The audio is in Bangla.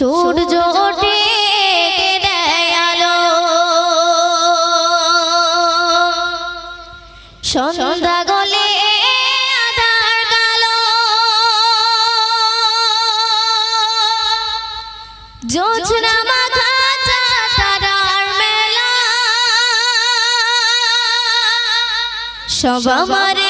সূর্য ওঠে দেয় আলো, সন্ধ্যা গলে আঁধার কালো, জোছনা মাখা চাঁদের মেলা, সব আমারে